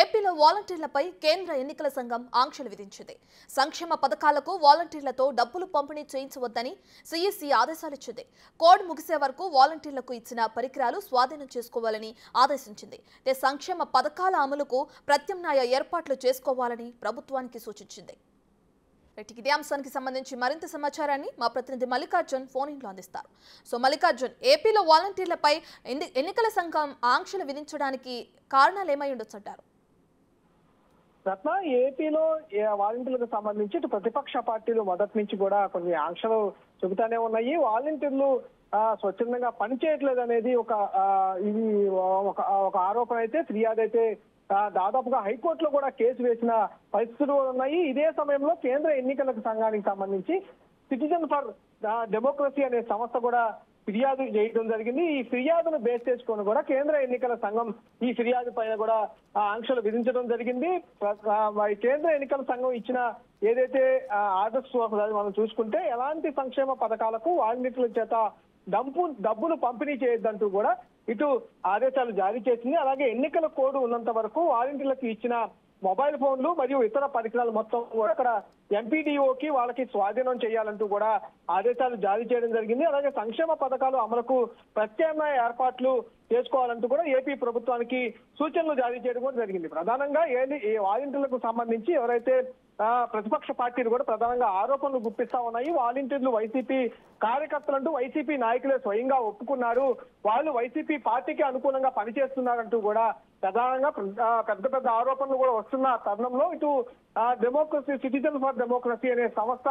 ఏపీలో వాలంటీర్లపై కేంద్ర ఎన్నికల సంఘం ఆంక్షలు విధించింది. సంక్షేమ పథకాలకు వాలంటీర్లతో డబ్బులు పంపిణీ చేయించవద్దని సీఈసీ ఆదేశాలిచ్చింది. కోడ్ ముగిసే వరకు వాలంటీర్లకు ఇచ్చిన పరికరాలు స్వాధీనం చేసుకోవాలని ఆదేశించింది. సంక్షేమ పథకాల అమలుకు ప్రత్యామ్నాయ ఏర్పాట్లు చేసుకోవాలని ప్రభుత్వానికి సూచించింది. ఇదే అంశానికి సంబంధించి మరింత సమాచారాన్ని మా ప్రతినిధి మల్లికార్జున్ ఫోన్ ఇన్లో అందిస్తారు. సో మల్లికార్జున్, ఏపీలో వాలంటీర్లపై ఎన్నికల సంఘం ఆంక్షలు విధించడానికి కారణాలు ఏమై ఉండొచ్చు అంటారు? రత్న, ఏపీలో వాలంటీర్లకు సంబంధించి ఇటు ప్రతిపక్ష పార్టీలు మొదటి నుంచి కూడా కొన్ని ఆంక్షలు చెబుతానే ఉన్నాయి. వాలంటీర్లు స్వచ్ఛందంగా పనిచేయట్లేదు అనేది ఒక ఆరోపణ అయితే, ఫిర్యాదు అయితే దాదాపుగా హైకోర్టులో కూడా కేసు వేసిన పరిస్థితులు ఉన్నాయి. ఇదే సమయంలో కేంద్ర ఎన్నికల సంఘానికి సంబంధించి సిటిజన్ ఫర్ డెమోక్రసీ అనే సంస్థ కూడా ఫిర్యాదు చేయడం జరిగింది. ఈ ఫిర్యాదును బేస్ చేసుకొని కూడా కేంద్ర ఎన్నికల సంఘం ఈ ఫిర్యాదు పైన కూడా ఆంక్షలు విధించడం జరిగింది. కేంద్ర ఎన్నికల సంఘం ఇచ్చిన ఏదైతే ఆర్డర్స్ మనం చూసుకుంటే, ఎలాంటి సంక్షేమ పథకాలకు వాలంటీర్ల చేత డబ్బులు పంపిణీ చేయొద్దంటూ కూడా ఇటు ఆదేశాలు జారీ చేసింది. అలాగే ఎన్నికల కోడ్ ఉన్నంత వరకు వాలంటీర్లకు ఇచ్చిన మొబైల్ ఫోన్లు మరియు ఇతర పరికరాలు మొత్తం కూడా అక్కడ ఎంపీడీఓకి వాళ్ళకి స్వాధీనం చేయాలంటూ కూడా ఆదేశాలు జారీ చేయడం జరిగింది. అలాగే సంక్షేమ పథకాలు అమలుకు ప్రత్యామ్నాయ ఏర్పాట్లు చేసుకోవాలంటూ కూడా ఏపీ ప్రభుత్వానికి సూచనలు జారీ చేయడం కూడా జరిగింది. ప్రధానంగా ఈ వాలంటీర్లకు సంబంధించి ఎవరైతే ప్రతిపక్ష పార్టీలు కూడా ప్రధానంగా ఆరోపణలు గుప్పిస్తా ఉన్నాయి. వాలంటీర్లు వైసీపీ కార్యకర్తలంటూ వైసీపీ నాయకులే స్వయంగా ఒప్పుకున్నారు, వాళ్ళు వైసీపీ పార్టీకి అనుకూలంగా పనిచేస్తున్నారంటూ కూడా ప్రధానంగా పెద్ద ఆరోపణలు కూడా వస్తున్న తరుణంలో ఇటు డెమోక్రసీ, సిటిజన్ ఫర్ డెమోక్రసీ అనే సంస్థ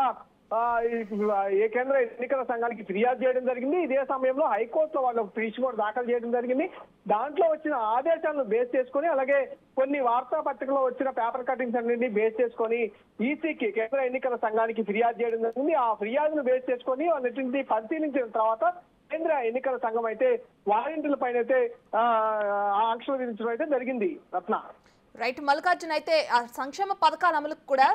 ఏ కేంద్ర ఎన్నికల సంఘానికి ఫిర్యాదు చేయడం జరిగింది. ఇదే సమయంలో హైకోర్టులో వాళ్ళు పిటిషన్ కూడా దాఖలు చేయడం జరిగింది. దాంట్లో వచ్చిన ఆదేశాలను బేస్ చేసుకొని, అలాగే కొన్ని వార్తాపత్రికలో వచ్చిన పేపర్ కటింగ్స్ అన్నింటినీ బేస్ చేసుకొని ఈసీకి, కేంద్ర ఎన్నికల సంఘానికి ఫిర్యాదు చేయడం జరిగింది. ఆ ఫిర్యాదును బేస్ చేసుకొని అన్నింటినీ పరిశీలించిన తర్వాత కేంద్ర ఎన్నికల సంఘం అయితే వాలంటీర్ల పైన అయితే ఆంక్షలు విధించడం అయితే జరిగింది. రత్న, రైట్ మల్లికార్జున్, అయితే ఆ సంక్షేమ పథకాల అమలుకు కూడా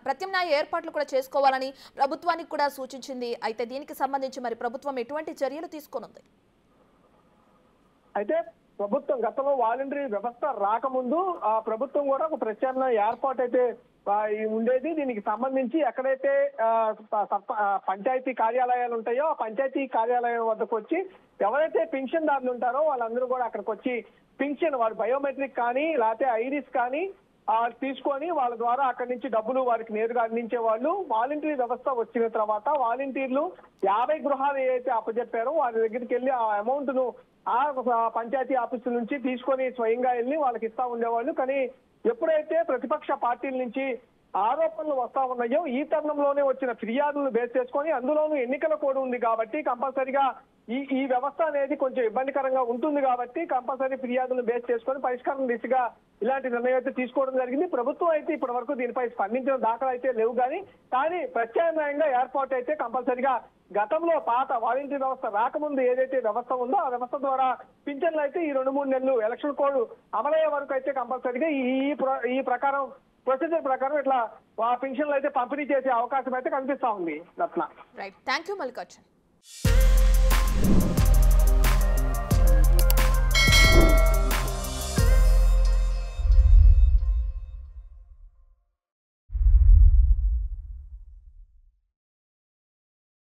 ప్రత్యామ్నాయ ఏర్పాట్లు కూడా చేసుకోవాలని ప్రభుత్వానికి కూడా సూచించింది. అయితే దీనికి సంబంధించి మరి ప్రభుత్వం ఎటువంటి చర్యలు తీసుకొనుంది? అయితే ప్రభుత్వం గతంలో వాలంటరీ వ్యవస్థ రాకముందు ప్రభుత్వం కూడా ఒక ప్రత్యామ్నాయ ఏర్పాటు అయితే ఉండేది. దీనికి సంబంధించి ఎక్కడైతే పంచాయతీ కార్యాలయాలు ఉంటాయో ఆ పంచాయతీ కార్యాలయం వద్దకు వచ్చి ఎవరైతే పెన్షన్దారులు ఉంటారో వాళ్ళందరూ కూడా అక్కడికి వచ్చి పెన్షన్, వారి బయోమెట్రిక్ కానీ లేకపోతే ఐడీస్ కానీ తీసుకొని వాళ్ళ ద్వారా అక్కడి నుంచి డబ్బులు వారికి నేరుగా అందించే వాళ్ళు. వాలంటీర్ వ్యవస్థ వచ్చిన తర్వాత వాలంటీర్లు 50 గృహాలు ఏదైతే అప్పచెప్పారో వారి దగ్గరికి వెళ్ళి ఆ అమౌంట్ ను ఆ పంచాయతీ ఆఫీసు నుంచి తీసుకొని స్వయంగా వెళ్ళి వాళ్ళకి ఇస్తా ఉండేవాళ్ళు. కానీ ఎప్పుడైతే ప్రతిపక్ష పార్టీల నుంచి ఆరోపణలు వస్తా ఉన్నాయో ఈ తరుణంలోనే వచ్చిన ఫిర్యాదులను బేస్ చేసుకొని, అందులోనూ ఎన్నికల కోడ్ ఉంది కాబట్టి కంపల్సరిగా ఈ వ్యవస్థ అనేది కొంచెం ఇబ్బందికరంగా ఉంటుంది కాబట్టి కంపల్సరీ ఫిర్యాదులను బేస్ చేసుకొని పరిష్కారం దిశగా ఇలాంటి నిర్ణయం అయితే తీసుకోవడం జరిగింది. ప్రభుత్వం అయితే ఇప్పటి వరకు దీనిపై స్పందించిన దాఖలు అయితే లేవు. కానీ ప్రత్యామ్నాయంగా ఏర్పాటు అయితే కంపల్సరిగా గతంలో పాత వాలంటీర్ వ్యవస్థ రాకముందు ఏదైతే వ్యవస్థ ఉందో ఆ వ్యవస్థ ద్వారా పింఛన్లు అయితే ఈ 2-3 నెలలు ఎలక్షన్ కోడ్ అమలయ్యే వరకు అయితే కంపల్సరిగా ఈ ప్రకారం ప్రొసీజర్ ప్రకారం ఇట్లా పెన్షన్లు అయితే పంపిణీ చేసే అవకాశం అయితే కనిపిస్తా ఉంది. రత్న, రైట్, థ్యాంక్ యూ మల్లికార్జున్.